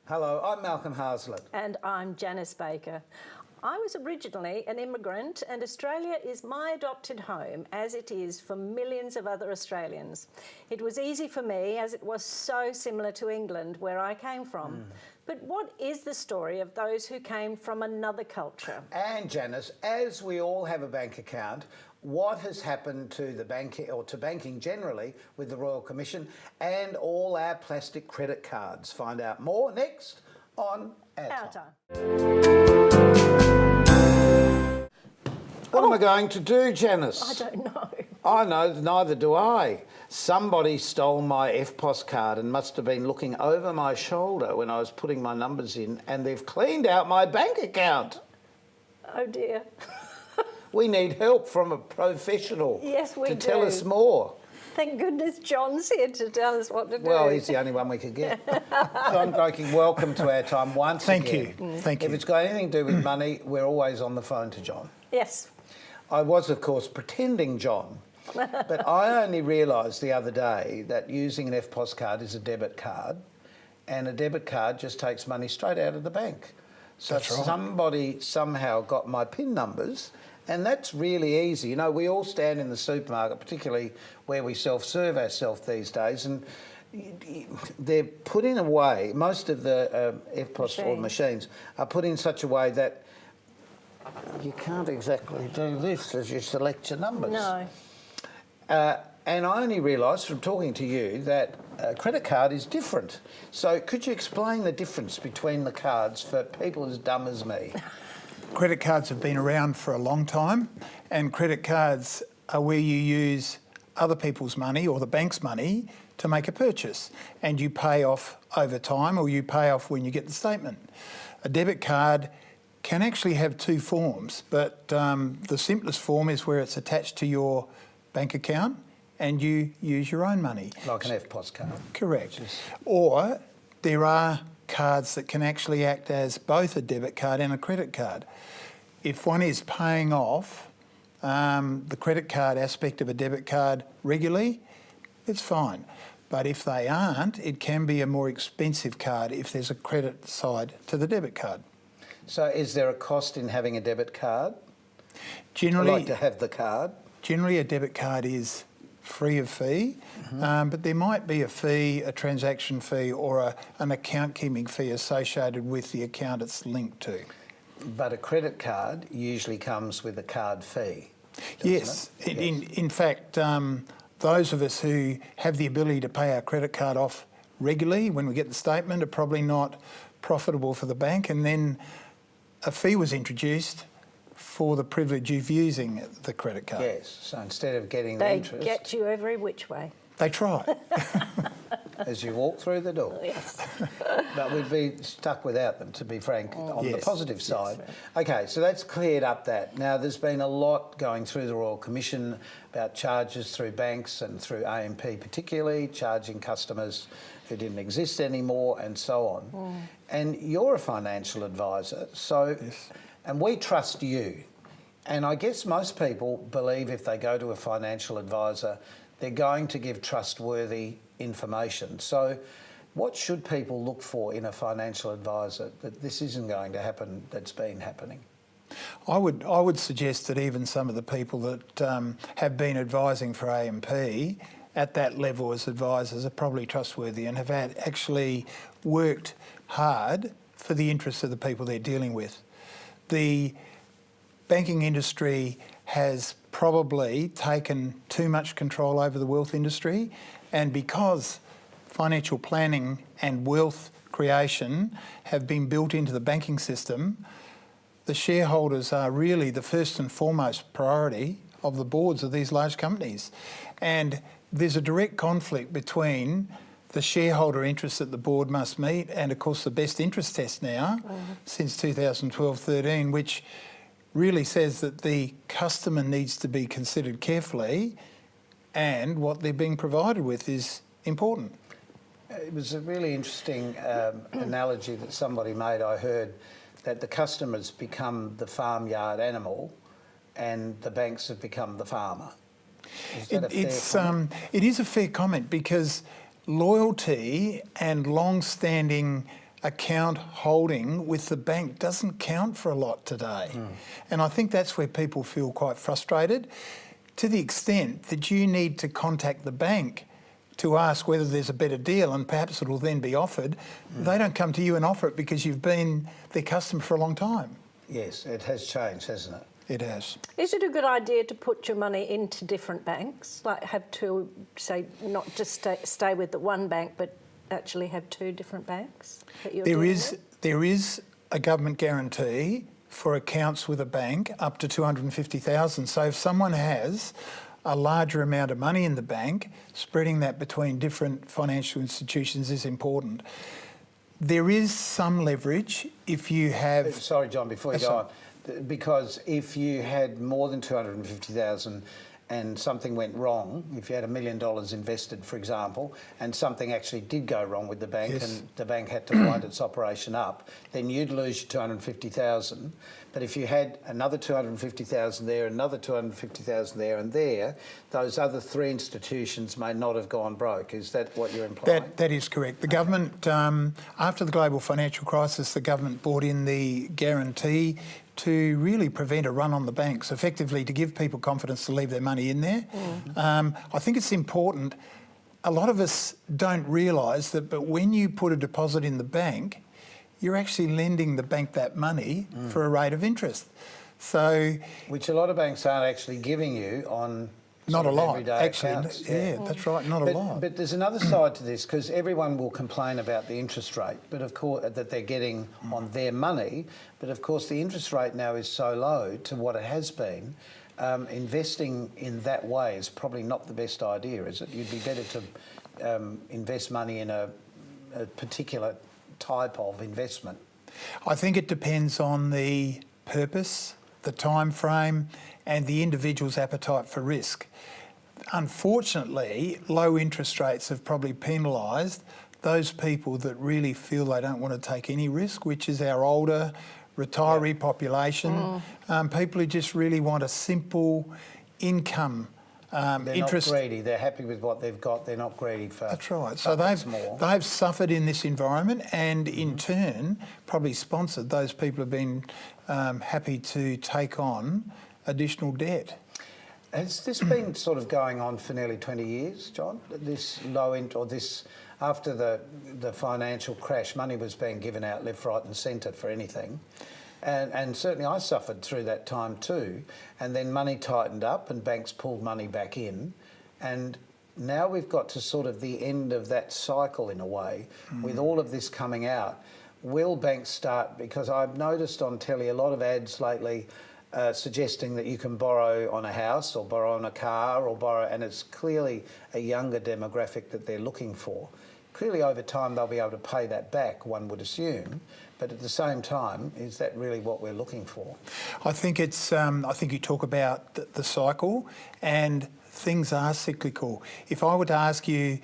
Hello, I'm Malcolm Haslett. And I'm Janice Baker. I was originally an immigrant, and Australia is my adopted home, as it is for millions of other Australians. It was easy for me, as it was so similar to England, where I came from. But what is the story of those who came from another culture? And Janice, as we all have a bank account, what has happened to the banking, or to banking generally, with the Royal Commission and all our plastic credit cards? Find out more next on Our Time. What am I going to do, Janice? I don't know. I know, neither do I. Somebody stole my EFTPOS card and must have been looking over my shoulder when I was putting my numbers in, and they've cleaned out my bank account. Oh dear. We need help from a professional. Yes, we to do. tell us more. Thank goodness John's here to tell us what to do. Well, he's the only one we could get. John Grocke, welcome to Our Time once again. Thank you. Thank you. If it's got anything to do with money, we're always on the phone to John. Yes. I was, of course, pretending John, but I only realised the other day that using an EFTPOS card is a debit card, and a debit card just takes money straight out of the bank. So That's right. Somebody somehow got my PIN numbers, and that's really easy. You know, we all stand in the supermarket, particularly where we self-serve ourselves these days, and they're put in a way, most of the EFTPOS or machines are put in such a way that you can't exactly do this as you select your numbers. No. And I only realised from talking to you that a credit card is different. So could you explain the difference between the cards for people as dumb as me? Credit cards have been around for a long time, and credit cards are where you use other people's money or the bank's money to make a purchase, and you pay off over time, or you pay off when you get the statement. A debit card can actually have two forms, but the simplest form is where it's attached to your bank account and you use your own money. Like an EFTPOS card. Correct. Or there are cards that can actually act as both a debit card and a credit card. If one is paying off the credit card aspect of a debit card regularly, it's fine. But if they aren't, it can be a more expensive card if there's a credit side to the debit card. So is there a cost in having a debit card? Generally, I like to have the card. Generally, a debit card is free of fee, but there might be a fee, a transaction fee, or an account keeping fee associated with the account it's linked to. But a credit card usually comes with a card fee. Yes. In fact, those of us who have the ability to pay our credit card off regularly when we get the statement are probably not profitable for the bank, and then a fee was introduced for the privilege of using the credit card. Yes, so instead of getting the They interest, get you every which way. They try. as you walk through the door. Yes. But we'd be stuck without them, to be frank, on the Yes. positive side. Yes, Okay, so that's cleared up that. Now, there's been a lot going through the Royal Commission about charges through banks and through AMP particularly, charging customers who didn't exist anymore and so on. And you're a financial advisor, so, and we trust you. And I guess most people believe if they go to a financial advisor, they're going to give trustworthy information. So what should people look for in a financial advisor that this isn't going to happen that's been happening? I would suggest that even some of the people that have been advising for AMP at that level as advisors are probably trustworthy and have actually worked hard for the interests of the people they're dealing with. The banking industry has probably taken too much control over the wealth industry, and because financial planning and wealth creation have been built into the banking system, the shareholders are really the first and foremost priority of the boards of these large companies. And there's a direct conflict between the shareholder interests that the board must meet and, of course, the best interest test now since 2012-13, which really says that the customer needs to be considered carefully and what they're being provided with is important. It was a really interesting analogy that somebody made, I heard, that the customers become the farmyard animal and the banks have become the farmer. Is that a fair comment? It is a fair comment because loyalty and long-standing account holding with the bank doesn't count for a lot today. And I think that's where people feel quite frustrated, to the extent that you need to contact the bank to ask whether there's a better deal, and perhaps it'll then be offered. They don't come to you and offer it because you've been their customer for a long time. Yes, it has changed, hasn't it? It has. Is it a good idea to put your money into different banks? Like have two, say, not just stay with the one bank, but actually have two different banks that you're dealing with? There is a government guarantee for accounts with a bank up to 250,000. So if someone has a larger amount of money in the bank, spreading that between different financial institutions is important. There is some leverage if you have... Sorry, John, before you go on, because if you had more than 250,000 and something went wrong, if you had $1 million invested, for example, and something actually did go wrong with the bank and the bank had to wind its operation up, then you'd lose your 250,000. But if you had another 250,000 there, another 250,000 there and there, those other three institutions may not have gone broke. Is that what you're implying? That is correct. The government, after the global financial crisis, the government brought in the guarantee to really prevent a run on the banks, effectively to give people confidence to leave their money in there. I think it's important. A lot of us don't realise that, but when you put a deposit in the bank, you're actually lending the bank that money for a rate of interest. So, which a lot of banks aren't actually giving you on not a lot, actually. Accounts. Yeah, that's right, not a lot. But there's another side to this, because everyone will complain about the interest rate, but of course that they're getting on their money. But of course, the interest rate now is so low to what it has been. Investing in that way is probably not the best idea, is it? You'd be better to invest money in a particular type of investment. I think it depends on the purpose, the time frame, and the individual's appetite for risk. Unfortunately, low interest rates have probably penalised those people that really feel they don't want to take any risk, which is our older retiree population, people who just really want a simple income. They're not greedy. They're happy with what they've got. They're not greedy for. That's right. So they've suffered in this environment, and in turn probably sponsored those people have been happy to take on additional debt. Has this been sort of going on for nearly 20 years, John? This low end, or this after the financial crash, money was being given out left, right, and centre for anything. And certainly I suffered through that time too. And then money tightened up and banks pulled money back in. And now we've got to sort of the end of that cycle in a way, with all of this coming out. Will banks start, because I've noticed on telly a lot of ads lately suggesting that you can borrow on a house or borrow on a car or borrow, and it's clearly a younger demographic that they're looking for. Clearly over time they'll be able to pay that back, one would assume. But at the same time, is that really what we're looking for? I think it's. I think you talk about the cycle, and things are cyclical. If I were to ask you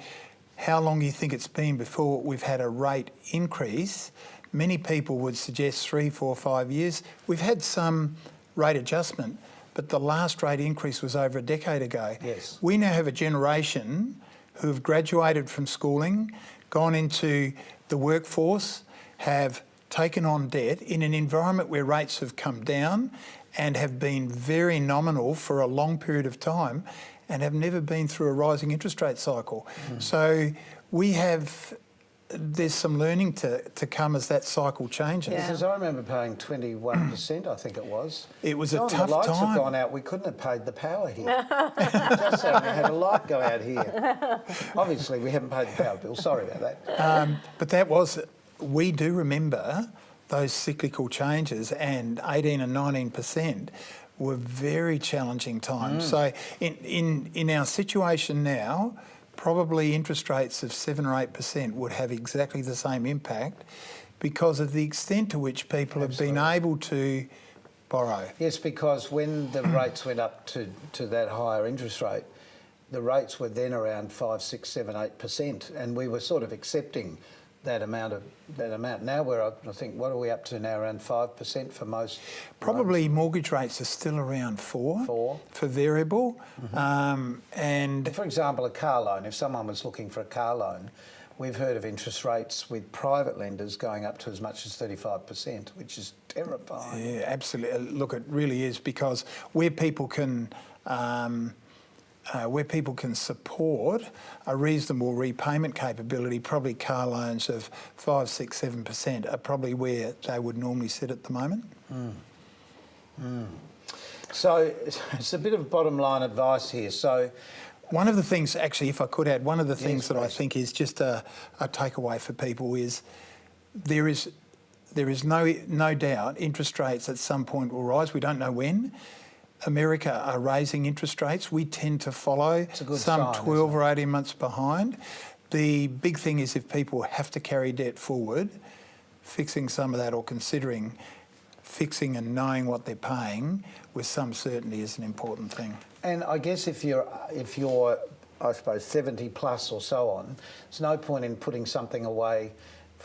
how long you think it's been before we've had a rate increase, many people would suggest 3, 4, 5 years. We've had some rate adjustment, but the last rate increase was over a decade ago. Yes. We now have a generation who have graduated from schooling, gone into the workforce, have taken on debt in an environment where rates have come down and have been very nominal for a long period of time and have never been through a rising interest rate cycle. So there's some learning to come as that cycle changes. Yeah. Because I remember paying 21%, I think it was. It was John, a tough the lights time. have gone out. We couldn't have paid the power here. Just so we had a light go out here. Obviously, we haven't paid the power bill. Sorry about that. But that was... We do remember those cyclical changes, and 18 and 19% were very challenging times. So in our situation now, probably interest rates of 7 or 8% would have exactly the same impact because of the extent to which people have been able to borrow. Yes, because when the rates went up to that higher interest rate, the rates were then around 5, 6, 7, 8%, and we were sort of accepting that amount. Now we're up, I think, what are we up to now? Around 5% for most. Probably loans. Mortgage rates are still around 4 for variable. And for example, a car loan. If someone was looking for a car loan, we've heard of interest rates with private lenders going up to as much as 35%, which is terrifying. Yeah, absolutely. Look, it really is, because where people can support a reasonable repayment capability, probably car loans of 5, 6, 7% are probably where they would normally sit at the moment. So it's a bit of bottom line advice here. So one of the things, actually, if I could add, one of the things that I please. think is just a takeaway for people is there is no doubt interest rates at some point will rise. We don't know when. America are raising interest rates. We tend to follow, some sign, 12 or 18 months behind. The big thing is if people have to carry debt forward, fixing some of that, or considering fixing and knowing what they're paying with some certainty is an important thing. And I guess if you're, I suppose, 70 plus or so on, there's no point in putting something away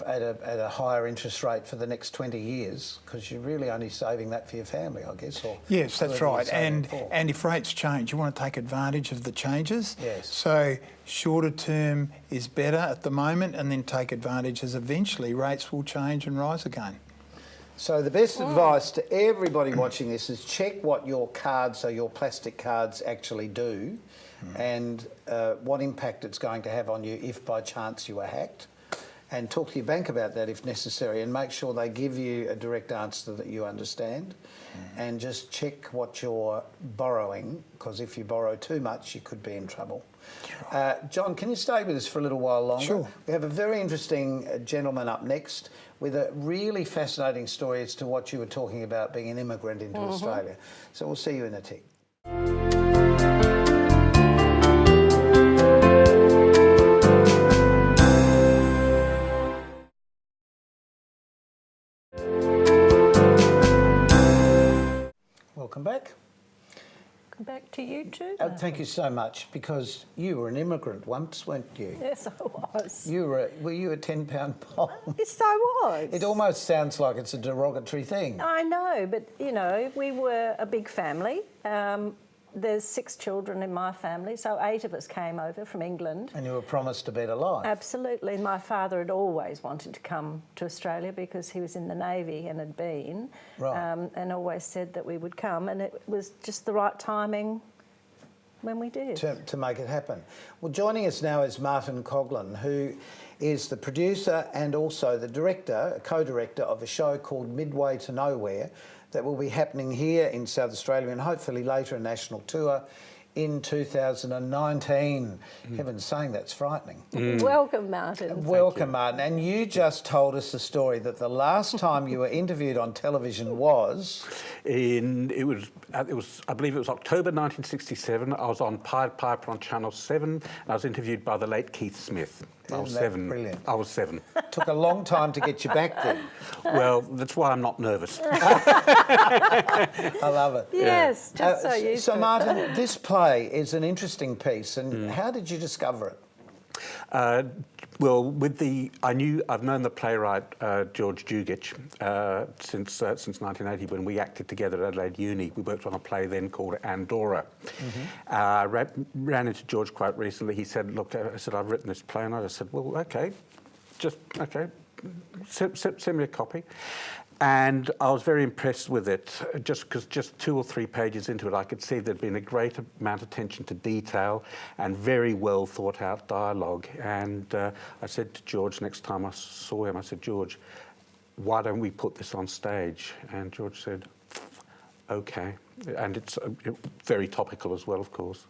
at a higher interest rate for the next 20 years, because you're really only saving that for your family, I guess. Or yes, that's whatever right. you're saving And for. and if rates change, you want to take advantage of the changes. Yes. So shorter term is better at the moment, and then take advantage as eventually rates will change and rise again. So the best advice to everybody watching this is check what your cards or your plastic cards actually do, and what impact it's going to have on you if by chance you are hacked. And talk to your bank about that if necessary, and make sure they give you a direct answer that you understand. And just check what you're borrowing, because if you borrow too much, you could be in trouble. John, can you stay with us for a little while longer? Sure. We have a very interesting gentleman up next with a really fascinating story as to what you were talking about, being an immigrant into Australia. So we'll see you in a tick. Welcome back. Come back to you too. Thank you so much, because you were an immigrant once, weren't you? Yes, I was. Were you a 10-pound bomb? Yes, I was. It almost sounds like it's a derogatory thing. I know, but you know, we were a big family. There's 6 children in my family, so 8 of us came over from England. And you were promised a better life. Absolutely. My father had always wanted to come to Australia because he was in the Navy and had been, Right. and always said that we would come, and it was just the right timing when we did. To make it happen. Well, joining us now is Martin Coglan, who is the producer and also the director, co-director of a show called Midway to Nowhere, that will be happening here in South Australia and hopefully later a national tour in 2019. Heavens, saying that's frightening. Welcome, Martin. Welcome, Martin. And you just told us a story that the last time you were interviewed on television was... I believe it was October 1967. I was on Pied Piper on Channel 7, and I was interviewed by the late Keith Smith. I was Isn't that 7. brilliant? I was 7. Took a long time to get you back then. Well, that's why I'm not nervous. I love it. Yes, just so used So, to it. Martin, this play is an interesting piece, and how did you discover it? Well, I've known the playwright George Dugic since 1980 when we acted together at Adelaide Uni. We worked on a play then called Andorra. I ran into George quite recently. He said, "Look," I said, "I've written this play," and I just said, "Well, okay, send me a copy." And I was very impressed with it, just because just 2 or 3 pages into it, I could see there'd been a great amount of attention to detail and very well thought out dialogue. And I said to George next time I saw him, I said, "George, why don't we put this on stage?" And George said, "Okay." And it's very topical as well, of course.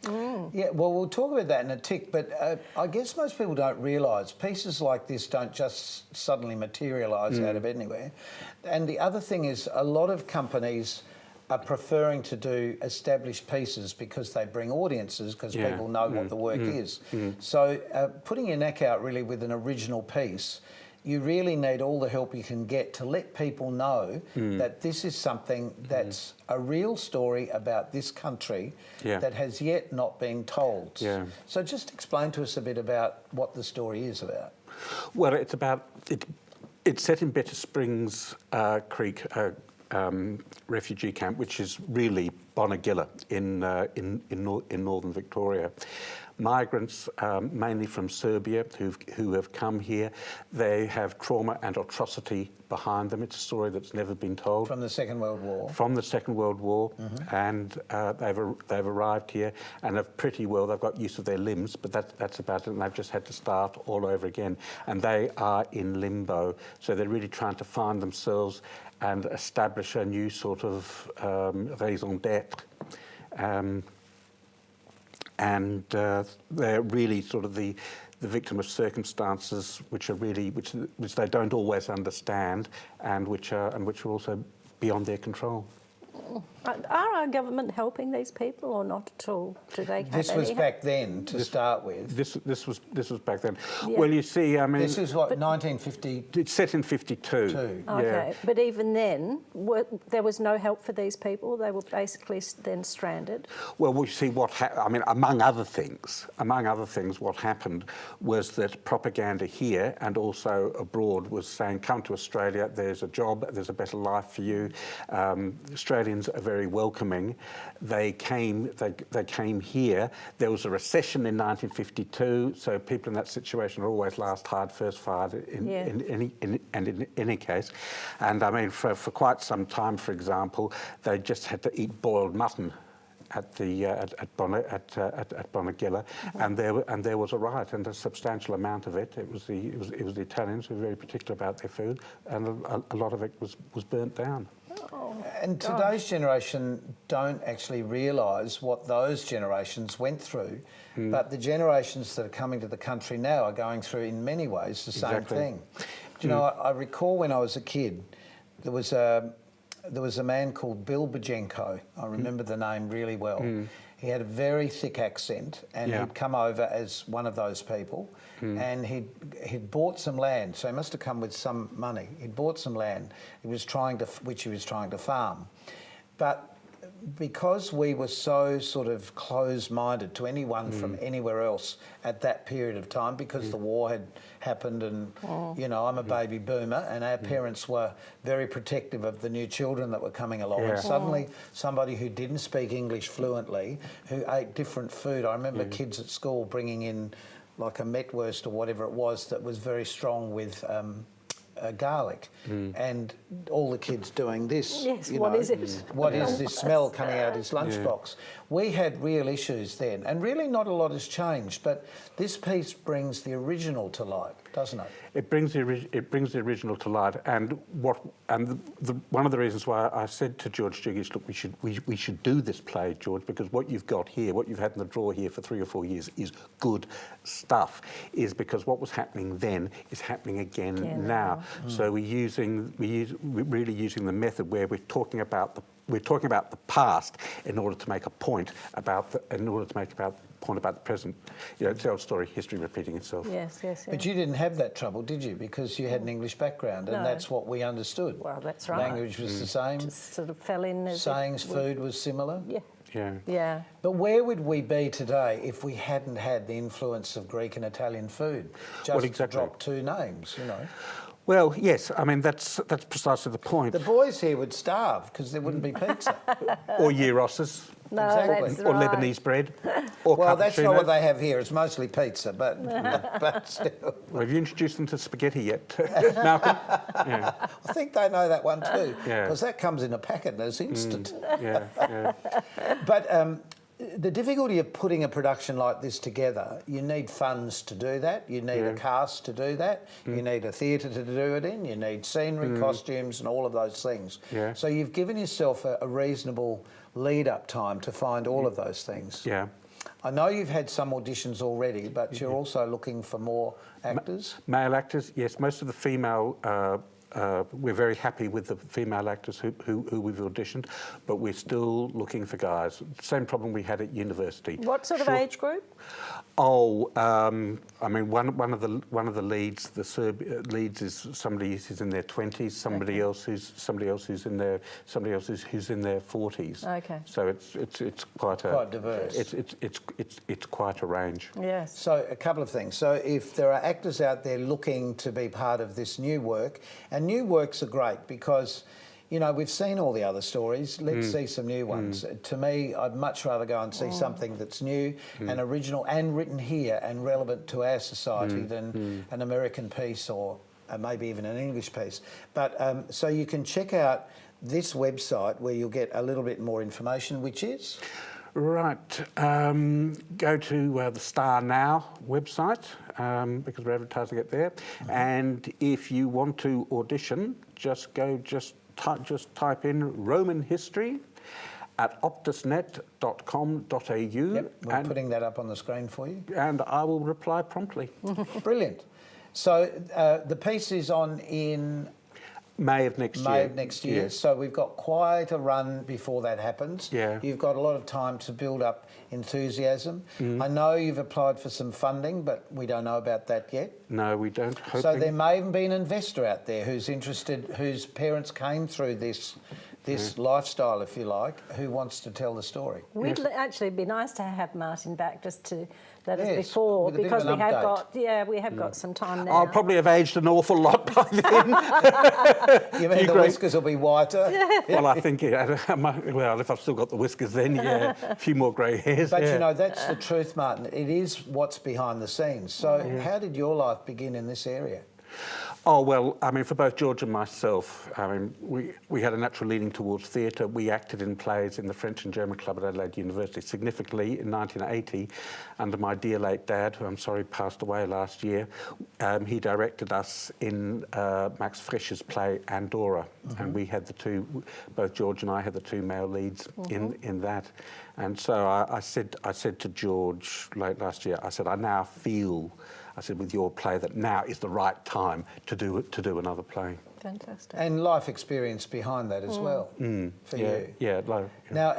Yeah, well, we'll talk about that in a tick, but I guess most people don't realise pieces like this don't just suddenly materialise out of anywhere. And the other thing is a lot of companies are preferring to do established pieces because they bring audiences, because people know what the work is. So putting your neck out really with an original piece, you really need all the help you can get to let people know that this is something that's a real story about this country that has yet not been told. Yeah. So just explain to us a bit about what the story is about. Well, it's set in Better Springs Creek refugee camp, which is really Bonegilla in northern Victoria. migrants, mainly from Serbia, who have come here. They have trauma and atrocity behind them. It's a story that's never been told. From the Second World War. From the Second World War, and they've arrived here and have pretty well. They've got use of their limbs, but that's about it. And they've just had to start all over again. And they are in limbo, so they're really trying to find themselves and establish a new sort of raison d'être. And they're really sort of the victim of circumstances which they don't always understand, and which are also beyond their control. Are our government helping these people or not at all? Do they? This was back then to start with. This was back then. Yeah. Well, you see, I mean, This is what 1950. it's set in 52. Okay, Yeah. but even then, there was no help for these people. They were basically then stranded. Well, we see I mean, among other things, what happened was that propaganda here and also abroad was saying, "Come to Australia. There's a job. There's a better life for you." Australians are very welcoming. They came here. There was a recession in 1952, so people in that situation are always last hired, first fired in any case. And I mean, for quite some time, for example, they just had to eat boiled mutton at Bonegilla, and there was a riot, and a substantial amount of it. It was the Italians who were very particular about their food, and a lot of it was burnt down. And today's generation don't actually realise what those generations went through, but the generations that are coming to the country now are going through, in many ways, the same thing. Do you know, I recall when I was a kid, there was a man called Bill Bajenko. I remember the name really well. He had a very thick accent, and he'd come over as one of those people, and he'd bought some land. So he must have come with some money. He'd bought some land. Which he was trying to farm, but because we were so sort of closed-minded to anyone from anywhere else at that period of time, because the war had happened, and you know, I'm a baby boomer, and our parents were very protective of the new children that were coming along. And suddenly, somebody who didn't speak English fluently, who ate different food. I remember kids at school bringing in like a metwurst or whatever it was that was very strong with garlic, and all the kids doing this. Yes, you what know, is it? What is this smell coming out of his lunchbox? We had real issues then, and really not a lot has changed, but this piece brings the original to light, doesn't it? It brings the original to light, and one of the reasons why I said to George Jiggish, look, we should do this play, George, because what you've got here, what you've had in the drawer here for 3 or 4 years, is good stuff. Is because what was happening then is happening again now. So we're really using the method where we're talking about the past in order to make a point about the present. You know, it's the old story, history repeating itself. Yes. But you didn't have that trouble, did you? Because you had an English background, and that's what we understood. Well, that's right. Language was the same. Just sort of fell in as Sayings, food was similar. Yeah. But where would we be today if we hadn't had the influence of Greek and Italian food? Just to drop two names, you know. Well, yes. I mean, that's precisely the point. The boys here would starve because there wouldn't be pizza. Or gyros. No, Exactly. that's Or right. Lebanese bread. Or Well, that's not cappuccino. what they have here. It's mostly pizza, but still. Well, have you introduced them to spaghetti yet, Malcolm? Yeah. I think they know that one too, Yeah. because that comes in a packet and it's instant. Yeah. But the difficulty of putting a production like this together, you need funds to do that, you need a cast to do that, you need a theatre to do it in, you need scenery, costumes and all of those things. Yeah. So you've given yourself a reasonable lead-up time to find all of those things. Yeah. I know you've had some auditions already, but you're also looking for more actors? Male actors, yes. Most of the female, we're very happy with the female actors who we've auditioned, but we're still looking for guys. Same problem we had at university. What sort of age group? Oh, I mean, one of the leads, the Serb leads, is somebody who's in their 20s. Somebody else who's in their 40s. Okay. So it's quite diverse. It's quite a range. Yes. So a couple of things. So if there are actors out there looking to be part of this new work, and new works are great because, you know, we've seen all the other stories. Let's see some new ones. To me, I'd much rather go and see something that's new and original and written here and relevant to our society than an American piece or maybe even an English piece. But so you can check out this website where you'll get a little bit more information, which is? Right. Go to the Star Now website because we're advertising it there. And if you want to audition, just type in Roman history at optusnet.com.au. Yep, we're putting that up on the screen for you. And I will reply promptly. Brilliant. So the piece is on in May of next year. May of next year. Yes. So we've got quite a run before that happens. Yeah. You've got a lot of time to build up enthusiasm. I know you've applied for some funding, but we don't know about that yet. No, we don't. So there may even be an investor out there who's interested, whose parents came through this lifestyle, if you like, who wants to tell the story. We'd actually be nice to have Martin back just to let us Yes, before, with a bit because of an we have update. got some time now. I'll probably have aged an awful lot by then. You mean the whiskers will be whiter? Well, I think, well, if I've still got the whiskers then, yeah, a few more grey hairs. But yeah. you know, that's the truth, Martin. It is what's behind the scenes. So how did your life begin in this area? Oh, well, I mean, for both George and myself, I mean, we had a natural leaning towards theatre. We acted in plays in the French and German Club at Adelaide University. Significantly, in 1980, under my dear late dad, who I'm sorry passed away last year, he directed us in Max Frisch's play Andorra. And we had both George and I had the two male leads in that. And so I said to George late last year, I said, I now feel, I said, with your play, that now is the right time to do another play. Fantastic. And life experience behind that as well for you. Yeah. Now,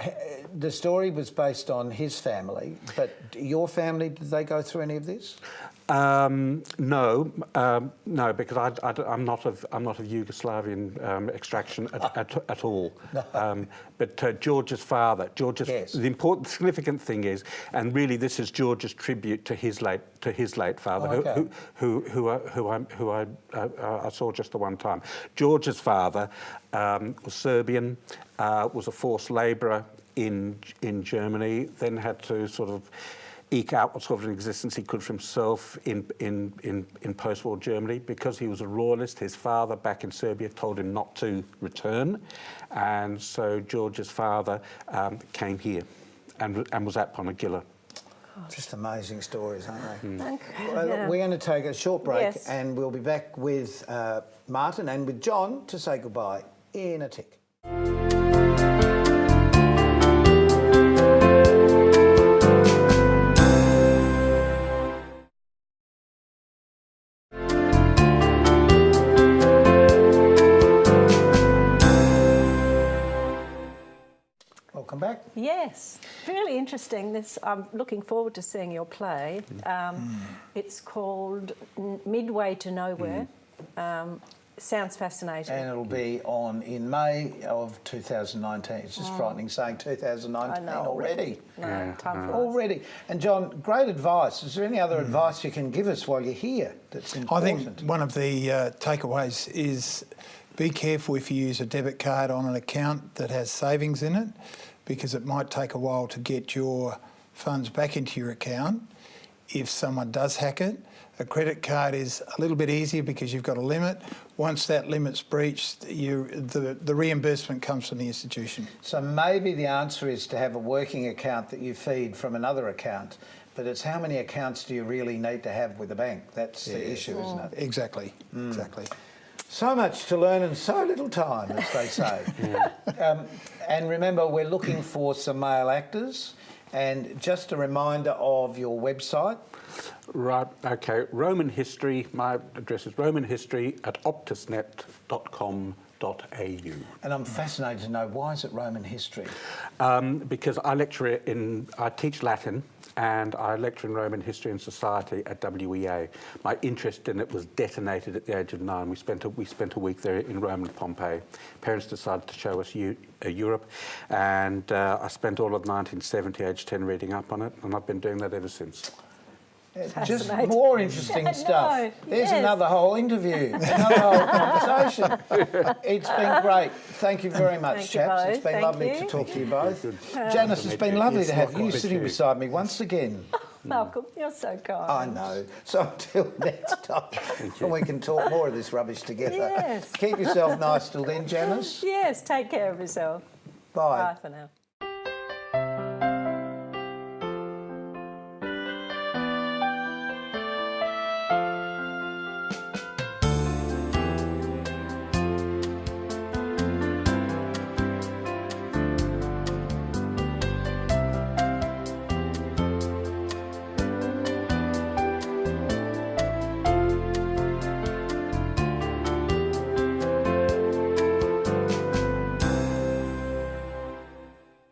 the story was based on his family, but your family, did they go through any of this? No, because I'm not of Yugoslavian extraction at all. But George's father, Yes. the significant thing is, and really this is George's tribute to his late father, who I saw just the one time. George's father was Serbian, was a forced labourer in Germany, then had to sort of eke out what sort of an existence he could for himself in post-war Germany. Because he was a royalist, his father back in Serbia told him not to return, and so George's father came here and was at Ponegilla. Just amazing stories, aren't they? Okay. Well, we're going to take a short break Yes. and we'll be back with Martin and with John to say goodbye in a tick. Welcome back. Yes, really interesting. I'm looking forward to seeing your play. It's called Midway to Nowhere. Sounds fascinating. And it'll be on in May of 2019. It's just frightening saying 2019 already. No, time flies. Already. And John, great advice. Is there any other advice you can give us while you're here that's I important? think one of the takeaways is be careful if you use a debit card on an account that has savings in it, because it might take a while to get your funds back into your account if someone does hack it. A credit card is a little bit easier because you've got a limit. Once that limit's breached, the reimbursement comes from the institution. So maybe the answer is to have a working account that you feed from another account, but it's how many accounts do you really need to have with the bank? That's the issue, isn't it? Exactly, exactly. So much to learn and so little time, as they say. And remember, we're looking for some male actors. And just a reminder of your website. Right, okay. Roman history, my address is romanhistory at optusnet.com.au. And I'm fascinated to know, why is it Roman history? Because I teach Latin and I lecture in Roman history and society at WEA. My interest in it was detonated at the age of 9. We spent a week there in Rome and Pompeii. Parents decided to show us Europe, and I spent all of 1970, age 10, reading up on it, and I've been doing that ever since. Just Fascinating. more interesting I stuff. know, There's yes. another whole interview, another whole conversation. It's been great. Thank you very much, Thank you chaps. It's both. been Thank lovely you. to talk to you both. Good. Janice, it's been lovely Yes, to have you likewise. sitting You. beside me once again. Malcolm, you're so kind. I know. So until next time, and we can talk more of this rubbish together. Yes. Keep yourself nice till then, Janice. Yes, take care of yourself. Bye. Bye for now.